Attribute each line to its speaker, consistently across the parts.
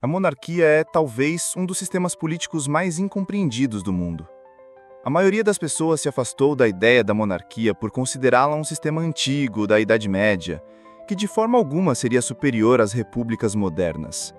Speaker 1: A monarquia é, talvez, um dos sistemas políticos mais incompreendidos do mundo. A maioria das pessoas se afastou da ideia da monarquia por considerá-la um sistema antigo da Idade Média, que de forma alguma seria superior às repúblicas modernas.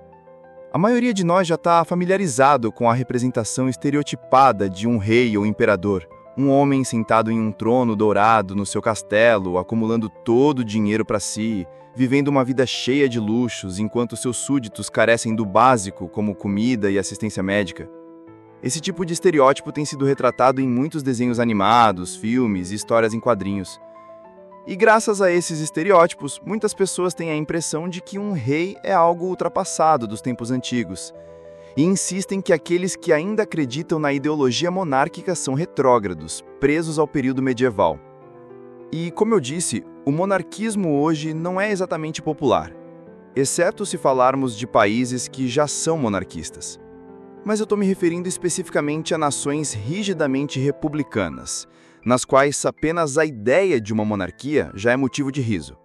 Speaker 1: A maioria de nós já está familiarizado com a representação estereotipada de um rei ou imperador, um homem sentado em um trono dourado no seu castelo, acumulando todo o dinheiro para si, vivendo uma vida cheia de luxos enquanto seus súditos carecem do básico, como comida e assistência médica. Esse tipo de estereótipo tem sido retratado em muitos desenhos animados, filmes e histórias em quadrinhos. E graças a esses estereótipos, muitas pessoas têm a impressão de que um rei é algo ultrapassado dos tempos antigos, e insistem que aqueles que ainda acreditam na ideologia monárquica são retrógrados, presos ao período medieval. E, como eu disse, o monarquismo hoje não é exatamente popular, exceto se falarmos de países que já são monarquistas. Mas eu estou me referindo especificamente a nações rigidamente republicanas, nas quais apenas a ideia de uma monarquia já é motivo de riso.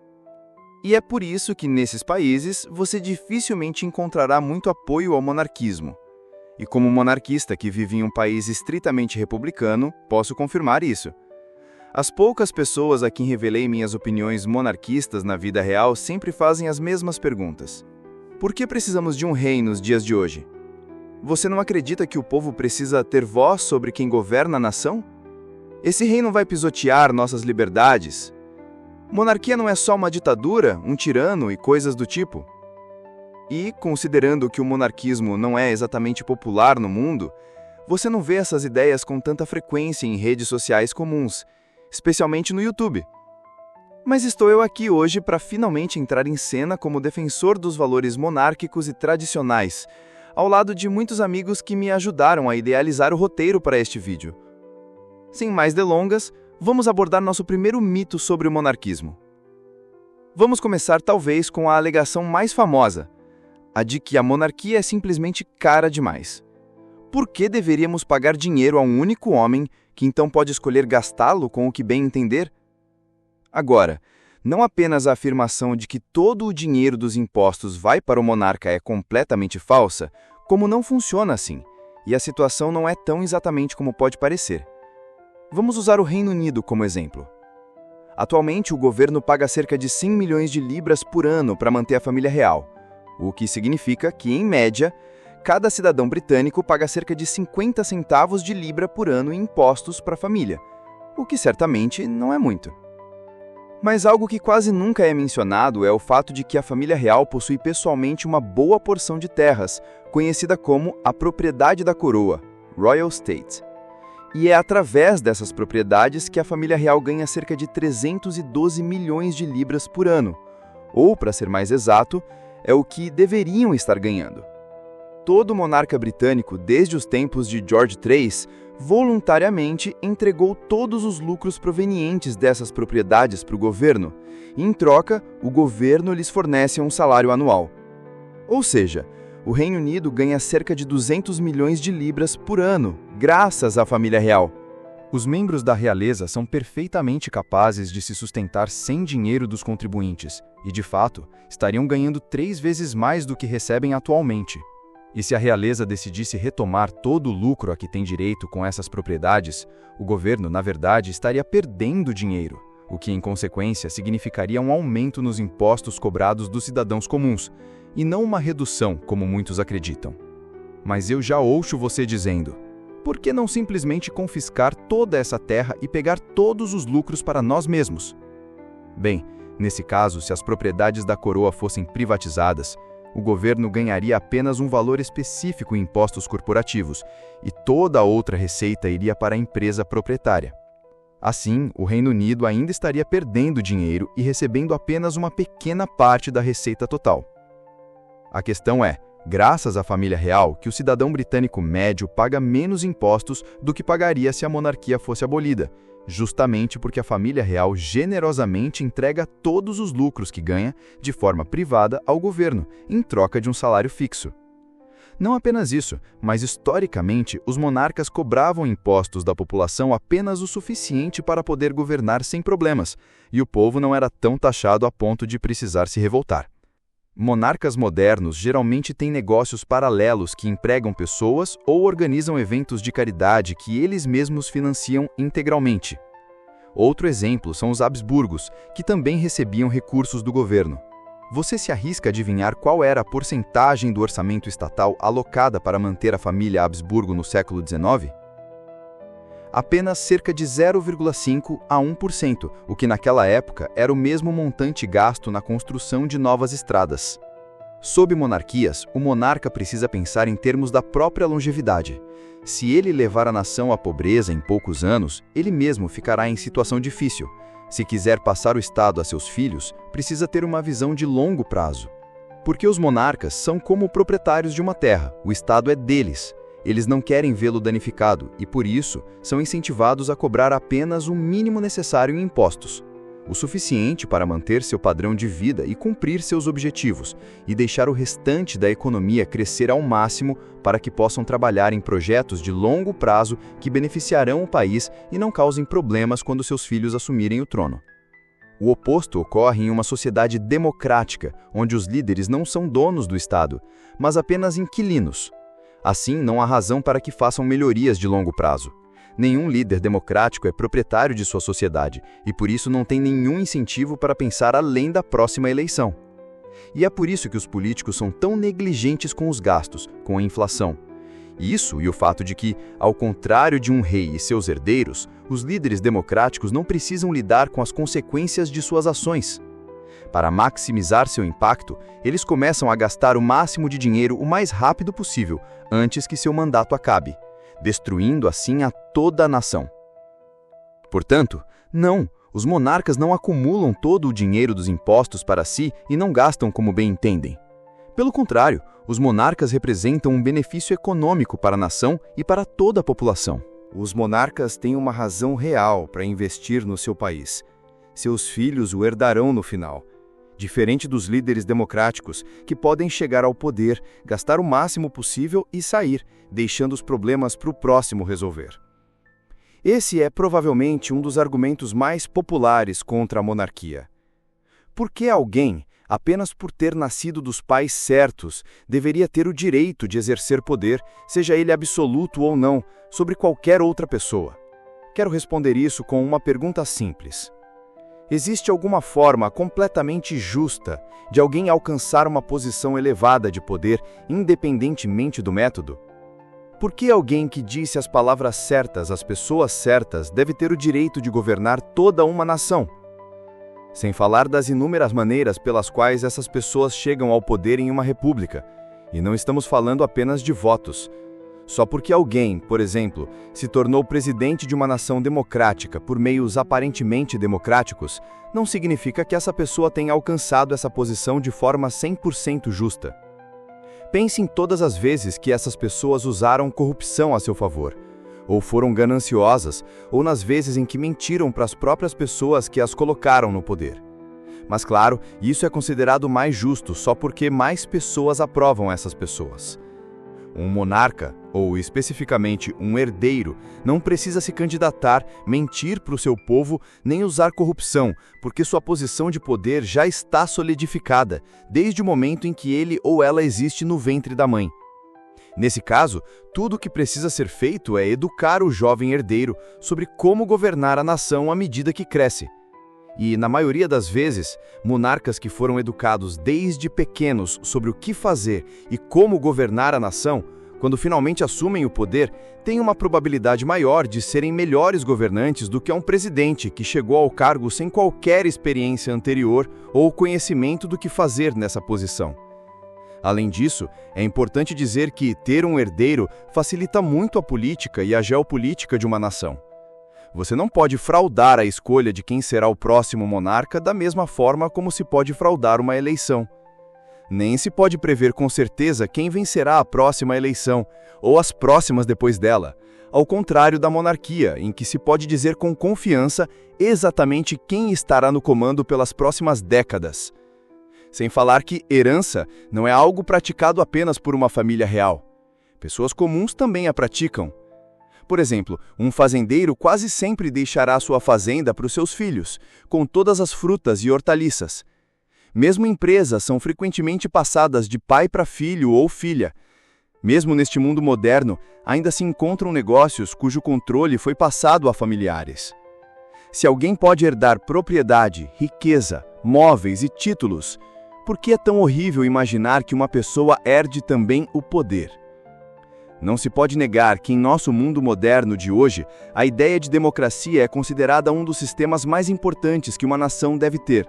Speaker 1: E é por isso que, nesses países, você dificilmente encontrará muito apoio ao monarquismo. E como monarquista que vive em um país estritamente republicano, posso confirmar isso. As poucas pessoas a quem revelei minhas opiniões monarquistas na vida real sempre fazem as mesmas perguntas. Por que precisamos de um rei nos dias de hoje? Você não acredita que o povo precisa ter voz sobre quem governa a nação? Esse rei não vai pisotear nossas liberdades? Monarquia não é só uma ditadura, um tirano e coisas do tipo? E, considerando que o monarquismo não é exatamente popular no mundo, você não vê essas ideias com tanta frequência em redes sociais comuns, especialmente no YouTube. Mas estou eu aqui hoje para finalmente entrar em cena como defensor dos valores monárquicos e tradicionais, ao lado de muitos amigos que me ajudaram a idealizar o roteiro para este vídeo. Sem mais delongas, vamos abordar nosso primeiro mito sobre o monarquismo. Vamos começar talvez com a alegação mais famosa, a de que a monarquia é simplesmente cara demais. Por que deveríamos pagar dinheiro a um único homem que então pode escolher gastá-lo com o que bem entender? Agora, não apenas a afirmação de que todo o dinheiro dos impostos vai para o monarca é completamente falsa, como não funciona assim, e a situação não é tão exatamente como pode parecer. Vamos usar o Reino Unido como exemplo. Atualmente, o governo paga cerca de 100 milhões de libras por ano para manter a família real, o que significa que, em média, cada cidadão britânico paga cerca de 50 centavos de libra por ano em impostos para a família, o que certamente não é muito. Mas algo que quase nunca é mencionado é o fato de que a família real possui pessoalmente uma boa porção de terras, conhecida como a propriedade da coroa, Royal Estate. E é através dessas propriedades que a família real ganha cerca de 312 milhões de libras por ano, ou, para ser mais exato, é o que deveriam estar ganhando. Todo monarca britânico, desde os tempos de George III, voluntariamente entregou todos os lucros provenientes dessas propriedades para o governo, e, em troca, o governo lhes fornece um salário anual. Ou seja, o Reino Unido ganha cerca de 200 milhões de libras por ano, graças à família real. Os membros da realeza são perfeitamente capazes de se sustentar sem dinheiro dos contribuintes, e, de fato, estariam ganhando 3 vezes mais do que recebem atualmente. E se a realeza decidisse retomar todo o lucro a que tem direito com essas propriedades, o governo, na verdade, estaria perdendo dinheiro, o que, em consequência, significaria um aumento nos impostos cobrados dos cidadãos comuns, e não uma redução, como muitos acreditam. Mas eu já ouço você dizendo: por que não simplesmente confiscar toda essa terra e pegar todos os lucros para nós mesmos? Bem, nesse caso, se as propriedades da coroa fossem privatizadas, o governo ganharia apenas um valor específico em impostos corporativos e toda a outra receita iria para a empresa proprietária. Assim, o Reino Unido ainda estaria perdendo dinheiro e recebendo apenas uma pequena parte da receita total. A questão é, graças à família real, que o cidadão britânico médio paga menos impostos do que pagaria se a monarquia fosse abolida, justamente porque a família real generosamente entrega todos os lucros que ganha de forma privada ao governo, em troca de um salário fixo. Não apenas isso, mas historicamente os monarcas cobravam impostos da população apenas o suficiente para poder governar sem problemas, e o povo não era tão taxado a ponto de precisar se revoltar.
Speaker 2: Monarcas modernos geralmente têm negócios paralelos que empregam pessoas ou organizam eventos de caridade que eles mesmos financiam integralmente. Outro exemplo são os Habsburgos, que também recebiam recursos do governo. Você se arrisca a adivinhar qual era a porcentagem do orçamento estatal alocada para manter a família Habsburgo no século XIX? Apenas cerca de 0,5% a 1%, o que naquela época era o mesmo montante gasto na construção de novas estradas. Sob monarquias, o monarca precisa pensar em termos da própria longevidade. Se ele levar a nação à pobreza em poucos anos, ele mesmo ficará em situação difícil. Se quiser passar o Estado a seus filhos, precisa ter uma visão de longo prazo. Porque os monarcas são como proprietários de uma terra, o Estado é deles. Eles não querem vê-lo danificado e, por isso, são incentivados a cobrar apenas o mínimo necessário em impostos, o suficiente para manter seu padrão de vida e cumprir seus objetivos, e deixar o restante da economia crescer ao máximo para que possam trabalhar em projetos de longo prazo que beneficiarão o país e não causem problemas quando seus filhos assumirem o trono. O oposto ocorre em uma sociedade democrática, onde os líderes não são donos do Estado, mas apenas inquilinos. Assim, não há razão para que façam melhorias de longo prazo. Nenhum líder democrático é proprietário de sua sociedade e, por isso, não tem nenhum incentivo para pensar além da próxima eleição. E é por isso que os políticos são tão negligentes com os gastos, com a inflação. Isso e o fato de que, ao contrário de um rei e seus herdeiros, os líderes democráticos não precisam lidar com as consequências de suas ações. Para maximizar seu impacto, eles começam a gastar o máximo de dinheiro o mais rápido possível, antes que seu mandato acabe, destruindo assim a toda a nação. Portanto, não, os monarcas não acumulam todo o dinheiro dos impostos para si e não gastam como bem entendem. Pelo contrário, os monarcas representam um benefício econômico para a nação e para toda a população.
Speaker 1: Os monarcas têm uma razão real para investir no seu país. Seus filhos o herdarão no final. Diferente dos líderes democráticos, que podem chegar ao poder, gastar o máximo possível e sair, deixando os problemas para o próximo resolver. Esse é provavelmente um dos argumentos mais populares contra a monarquia. Por que alguém, apenas por ter nascido dos pais certos, deveria ter o direito de exercer poder, seja ele absoluto ou não, sobre qualquer outra pessoa? Quero responder isso com uma pergunta simples. Existe alguma forma completamente justa de alguém alcançar uma posição elevada de poder, independentemente do método? Por que alguém que disse as palavras certas às pessoas certas deve ter o direito de governar toda uma nação? Sem falar das inúmeras maneiras pelas quais essas pessoas chegam ao poder em uma república. E não estamos falando apenas de votos. Só porque alguém, por exemplo, se tornou presidente de uma nação democrática por meios aparentemente democráticos, não significa que essa pessoa tenha alcançado essa posição de forma 100% justa. Pense em todas as vezes que essas pessoas usaram corrupção a seu favor, ou foram gananciosas, ou nas vezes em que mentiram para as próprias pessoas que as colocaram no poder. Mas claro, isso é considerado mais justo só porque mais pessoas aprovam essas pessoas. Um monarca, ou especificamente um herdeiro, não precisa se candidatar, mentir para o seu povo, nem usar corrupção, porque sua posição de poder já está solidificada, desde o momento em que ele ou ela existe no ventre da mãe. Nesse caso, tudo o que precisa ser feito é educar o jovem herdeiro sobre como governar a nação à medida que cresce. E, na maioria das vezes, monarcas que foram educados desde pequenos sobre o que fazer e como governar a nação, quando finalmente assumem o poder, têm uma probabilidade maior de serem melhores governantes do que um presidente que chegou ao cargo sem qualquer experiência anterior ou conhecimento do que fazer nessa posição. Além disso, é importante dizer que ter um herdeiro facilita muito a política e a geopolítica de uma nação. Você não pode fraudar a escolha de quem será o próximo monarca da mesma forma como se pode fraudar uma eleição. Nem se pode prever com certeza quem vencerá a próxima eleição, ou as próximas depois dela, ao contrário da monarquia, em que se pode dizer com confiança exatamente quem estará no comando pelas próximas décadas. Sem falar que herança não é algo praticado apenas por uma família real. Pessoas comuns também a praticam. Por exemplo, um fazendeiro quase sempre deixará sua fazenda para os seus filhos, com todas as frutas e hortaliças. Mesmo empresas são frequentemente passadas de pai para filho ou filha. Mesmo neste mundo moderno, ainda se encontram negócios cujo controle foi passado a familiares. Se alguém pode herdar propriedade, riqueza, móveis e títulos, por que é tão horrível imaginar que uma pessoa herde também o poder? Não se pode negar que em nosso mundo moderno de hoje, a ideia de democracia é considerada um dos sistemas mais importantes que uma nação deve ter.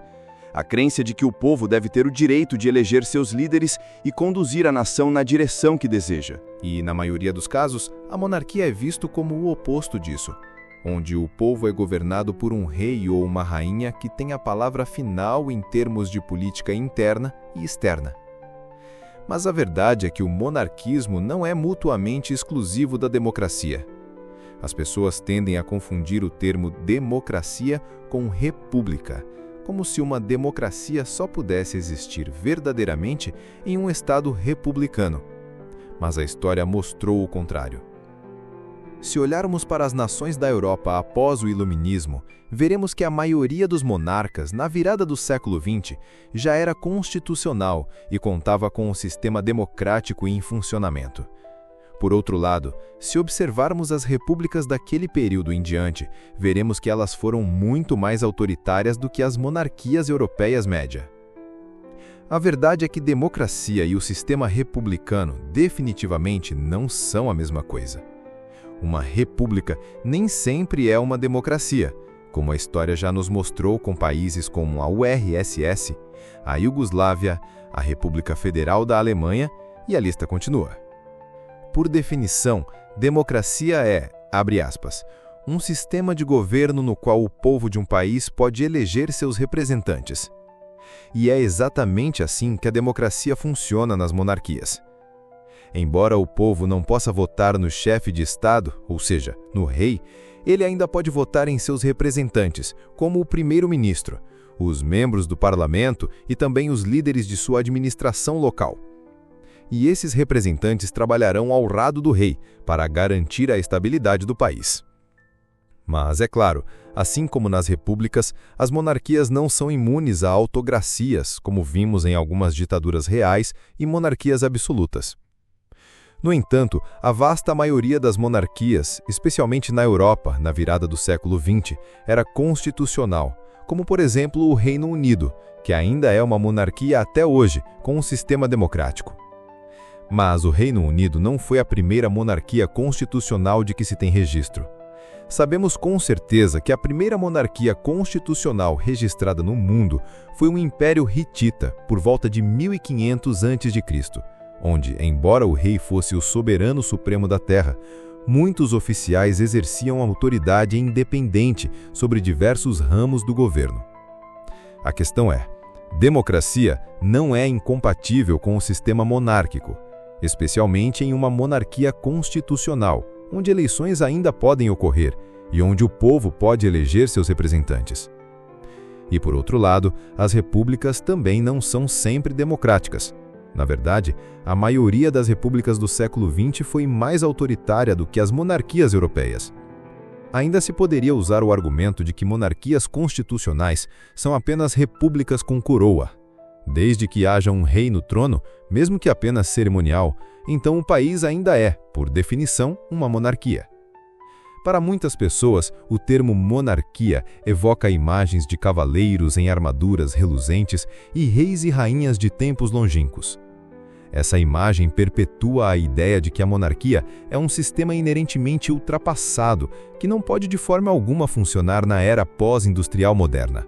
Speaker 1: A crença de que o povo deve ter o direito de eleger seus líderes e conduzir a nação na direção que deseja.
Speaker 2: E, na maioria dos casos, a monarquia é visto como o oposto disso, onde o povo é governado por um rei ou uma rainha que tem a palavra final em termos de política interna e externa. Mas a verdade é que o monarquismo não é mutuamente exclusivo da democracia. As pessoas tendem a confundir o termo democracia com república, como se uma democracia só pudesse existir verdadeiramente em um Estado republicano. Mas a história mostrou o contrário. Se olharmos para as nações da Europa após o Iluminismo, veremos que a maioria dos monarcas, na virada do século XX, já era constitucional e contava com um sistema democrático em funcionamento. Por outro lado, se observarmos as repúblicas daquele período em diante, veremos que elas foram muito mais autoritárias do que as monarquias europeias média. A verdade é que democracia e o sistema republicano definitivamente não são a mesma coisa. Uma república nem sempre é uma democracia, como a história já nos mostrou com países como a URSS, a Iugoslávia, a República Federal da Alemanha e a lista continua. Por definição, democracia é, abre aspas, um sistema de governo no qual o povo de um país pode eleger seus representantes. E é exatamente assim que a democracia funciona nas monarquias. Embora o povo não possa votar no chefe de Estado, ou seja, no rei, ele ainda pode votar em seus representantes, como o primeiro-ministro, os membros do parlamento e também os líderes de sua administração local. E esses representantes trabalharão ao lado do rei para garantir a estabilidade do país. Mas, é claro, assim como nas repúblicas, as monarquias não são imunes a autocracias, como vimos em algumas ditaduras reais e monarquias absolutas. No entanto, a vasta maioria das monarquias, especialmente na Europa, na virada do século XX, era constitucional, como por exemplo o Reino Unido, que ainda é uma monarquia até hoje, com um sistema democrático. Mas o Reino Unido não foi a primeira monarquia constitucional de que se tem registro. Sabemos com certeza que a primeira monarquia constitucional registrada no mundo foi o Império Hitita, por volta de 1500 a.C., onde, embora o rei fosse o soberano supremo da terra, muitos oficiais exerciam autoridade independente sobre diversos ramos do governo. A questão é, democracia não é incompatível com o sistema monárquico, especialmente em uma monarquia constitucional, onde eleições ainda podem ocorrer e onde o povo pode eleger seus representantes. E por outro lado, as repúblicas também não são sempre democráticas. Na verdade, a maioria das repúblicas do século XX foi mais autoritária do que as monarquias europeias. Ainda se poderia usar o argumento de que monarquias constitucionais são apenas repúblicas com coroa. Desde que haja um rei no trono, mesmo que apenas cerimonial, então o país ainda é, por definição, uma monarquia. Para muitas pessoas, o termo monarquia evoca imagens de cavaleiros em armaduras reluzentes e reis e rainhas de tempos longínquos. Essa imagem perpetua a ideia de que a monarquia é um sistema inerentemente ultrapassado, que não pode de forma alguma funcionar na era pós-industrial moderna.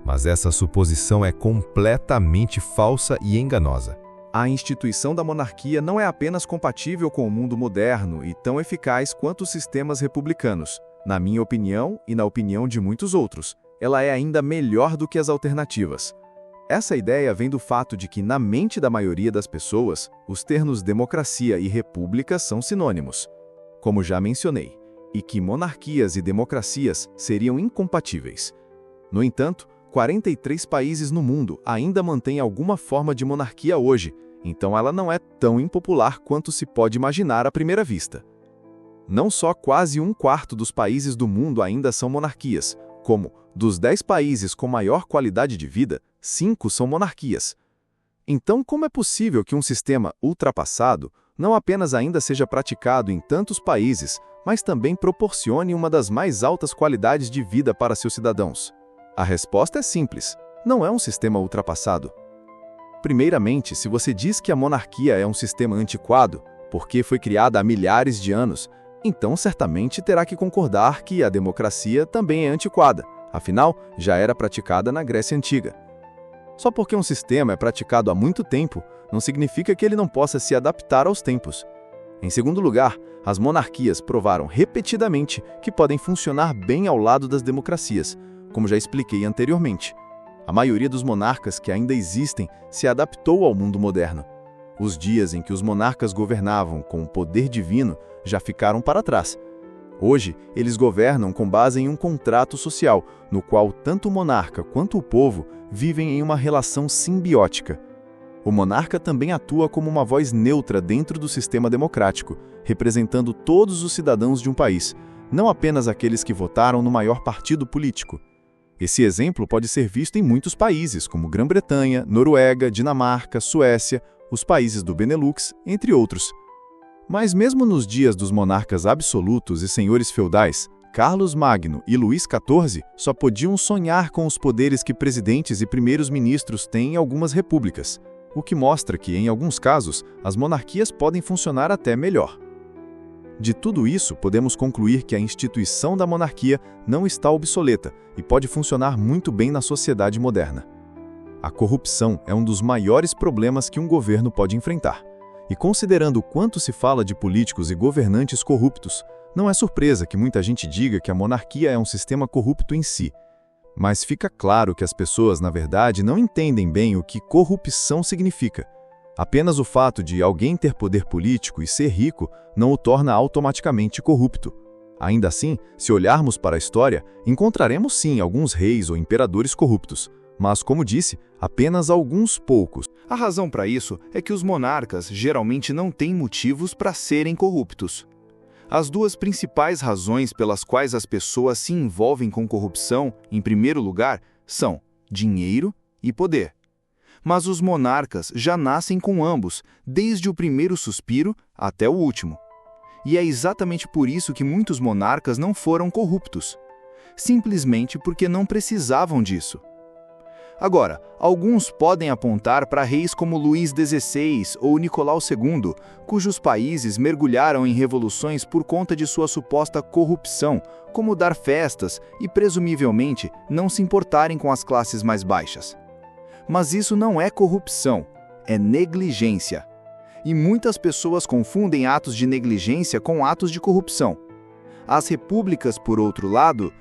Speaker 2: Mas essa suposição é completamente falsa e enganosa.
Speaker 1: A instituição da monarquia não é apenas compatível com o mundo moderno e tão eficaz quanto os sistemas republicanos. Na minha opinião e na opinião de muitos outros, ela é ainda melhor do que as alternativas. Essa ideia vem do fato de que, na mente da maioria das pessoas, os termos democracia e república são sinônimos, como já mencionei, e que monarquias e democracias seriam incompatíveis. No entanto, 43 países no mundo ainda mantêm alguma forma de monarquia hoje, então ela não é tão impopular quanto se pode imaginar à primeira vista. Não só quase um quarto dos países do mundo ainda são monarquias, como, dos 10 países com maior qualidade de vida,
Speaker 3: 5 são monarquias. Então, como é possível que um sistema ultrapassado não apenas ainda seja praticado em tantos países, mas também proporcione uma das mais altas qualidades de vida para seus cidadãos? A resposta é simples: não é um sistema ultrapassado. Primeiramente, se você diz que a monarquia é um sistema antiquado, porque foi criada há milhares de anos, então certamente terá que concordar que a democracia também é antiquada, afinal, já era praticada na Grécia Antiga. Só porque um sistema é praticado há muito tempo, não significa que ele não possa se adaptar aos tempos. Em segundo lugar, as monarquias provaram repetidamente que podem funcionar bem ao lado das democracias, como já expliquei anteriormente. A maioria dos monarcas que ainda existem se adaptou ao mundo moderno. Os dias em que os monarcas governavam com o poder divino já ficaram para trás. Hoje, eles governam com base em um contrato social, no qual tanto o monarca quanto o povo vivem em uma relação simbiótica. O monarca também atua como uma voz neutra dentro do sistema democrático, representando todos os cidadãos de um país, não apenas aqueles que votaram no maior partido político. Esse exemplo pode ser visto em muitos países, como Grã-Bretanha, Noruega, Dinamarca, Suécia, os países do Benelux, entre outros. Mas mesmo nos dias dos monarcas absolutos e senhores feudais, Carlos Magno e Luís XIV só podiam sonhar com os poderes que presidentes e primeiros-ministros têm em algumas repúblicas, o que mostra que, em alguns casos, as monarquias podem funcionar até melhor. De tudo isso, podemos concluir que a instituição da monarquia não está obsoleta e pode funcionar muito bem na sociedade moderna. A corrupção é um dos maiores problemas que um governo pode enfrentar. E considerando o quanto se fala de políticos e governantes corruptos, não é surpresa que muita gente diga que a monarquia é um sistema corrupto em si. Mas fica claro que as pessoas, na verdade, não entendem bem o que corrupção significa. Apenas o fato de alguém ter poder político e ser rico não o torna automaticamente corrupto. Ainda assim, se olharmos para a história, encontraremos sim alguns reis ou imperadores corruptos, mas, como disse, apenas alguns poucos.
Speaker 1: A razão para isso é que os monarcas geralmente não têm motivos para serem corruptos. As duas principais razões pelas quais as pessoas se envolvem com corrupção, em primeiro lugar, são dinheiro e poder. Mas os monarcas já nascem com ambos, desde o primeiro suspiro até o último. E é exatamente por isso que muitos monarcas não foram corruptos. Simplesmente porque não precisavam disso. Agora, alguns podem apontar para reis como Luís XVI ou Nicolau II, cujos países mergulharam em revoluções por conta de sua suposta corrupção, como dar festas e, presumivelmente, não se importarem com as classes mais baixas. Mas isso não é corrupção, é negligência. E muitas pessoas confundem atos de negligência com atos de corrupção. As repúblicas, por outro lado,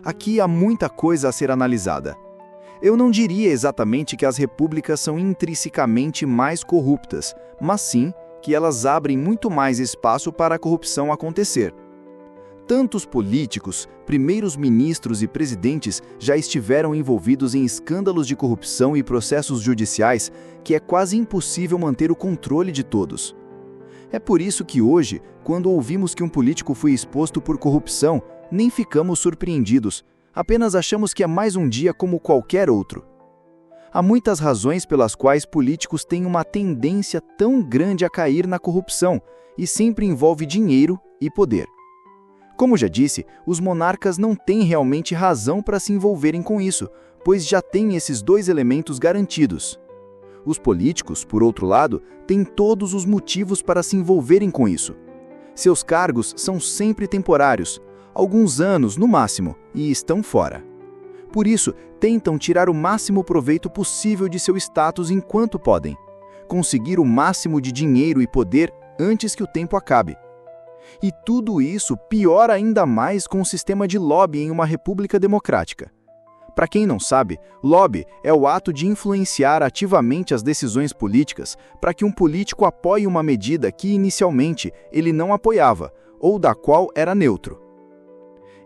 Speaker 1: aqui há muita coisa a ser analisada. Eu não diria exatamente que as repúblicas são intrinsecamente mais corruptas, mas sim que elas abrem muito mais espaço para a corrupção acontecer. Tantos políticos, primeiros ministros e presidentes já estiveram envolvidos em escândalos de corrupção e processos judiciais que é quase impossível manter o controle de todos. É por isso que hoje, quando ouvimos que um político foi exposto por corrupção, nem ficamos surpreendidos, apenas achamos que é mais um dia como qualquer outro. Há muitas razões pelas quais políticos têm uma tendência tão grande a cair na corrupção, e sempre envolve dinheiro e poder. Como já disse, os monarcas não têm realmente razão para se envolverem com isso, pois já têm esses dois elementos garantidos. Os políticos, por outro lado, têm todos os motivos para se envolverem com isso. Seus cargos são sempre temporários, alguns anos no máximo, e estão fora. Por isso, tentam tirar o máximo proveito possível de seu status enquanto podem, conseguir o máximo de dinheiro e poder antes que o tempo acabe. E tudo isso piora ainda mais com o sistema de lobby em uma república democrática. Para quem não sabe, lobby é o ato de influenciar ativamente as decisões políticas para que um político apoie uma medida que inicialmente ele não apoiava, ou da qual era neutro.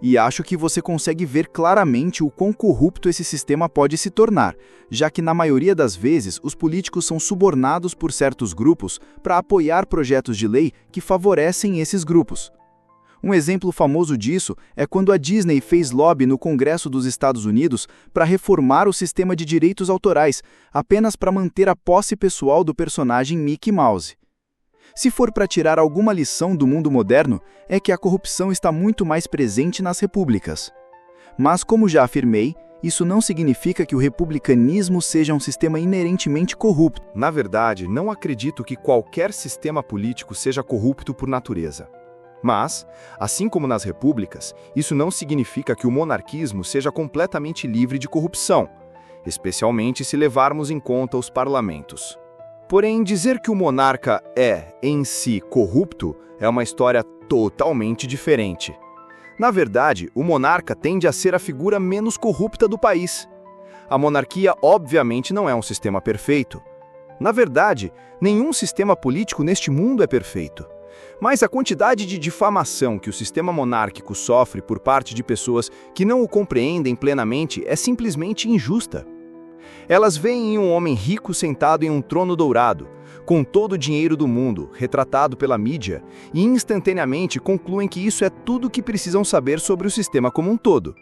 Speaker 1: E acho que você consegue ver claramente o quão corrupto esse sistema pode se tornar, já que na maioria das vezes os políticos são subornados por certos grupos para apoiar projetos de lei que favorecem esses grupos.
Speaker 2: Um exemplo famoso disso é quando a Disney fez lobby no Congresso dos Estados Unidos para reformar o sistema de direitos autorais, apenas para manter a posse pessoal do personagem Mickey Mouse. Se for para tirar alguma lição do mundo moderno, é que a corrupção está muito mais presente nas repúblicas. Mas, como já afirmei, isso não significa que o republicanismo seja um sistema inerentemente corrupto.
Speaker 1: Na verdade, não acredito que qualquer sistema político seja corrupto por natureza. Mas, assim como nas repúblicas, isso não significa que o monarquismo seja completamente livre de corrupção, especialmente se levarmos em conta os parlamentos. Porém, dizer que o monarca é, em si, corrupto é uma história totalmente diferente. Na verdade, o monarca tende a ser a figura menos corrupta do país. A monarquia, obviamente, não é um sistema perfeito. Na verdade, nenhum sistema político neste mundo é perfeito. Mas a quantidade de difamação que o sistema monárquico sofre por parte de pessoas que não o compreendem plenamente é simplesmente injusta. Elas veem um homem rico sentado em um trono dourado, com todo o dinheiro do mundo, retratado pela mídia, e instantaneamente concluem que isso é tudo o que precisam saber sobre o sistema como um todo.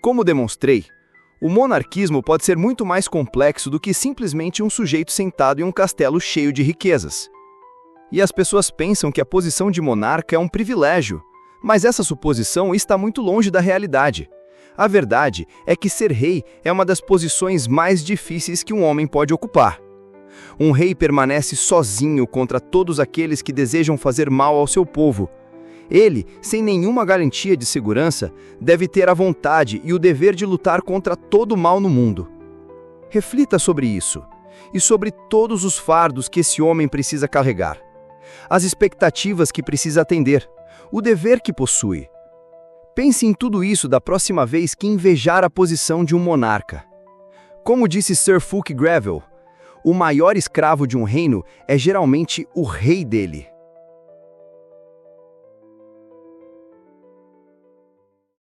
Speaker 1: Como demonstrei, o monarquismo pode ser muito mais complexo do que simplesmente um sujeito sentado em um castelo cheio de riquezas. E as pessoas pensam que a posição de monarca é um privilégio, mas essa suposição está muito longe da realidade. A verdade é que ser rei é uma das posições mais difíceis que um homem pode ocupar. Um rei permanece sozinho contra todos aqueles que desejam fazer mal ao seu povo. Ele, sem nenhuma garantia de segurança, deve ter a vontade e o dever de lutar contra todo o mal no mundo. Reflita sobre isso e sobre todos os fardos que esse homem precisa carregar, as expectativas que precisa atender, o dever que possui. Pense em tudo isso da próxima vez que invejar a posição de um monarca. Como disse Sir Fulke Greville, o maior escravo de um reino é geralmente o rei dele.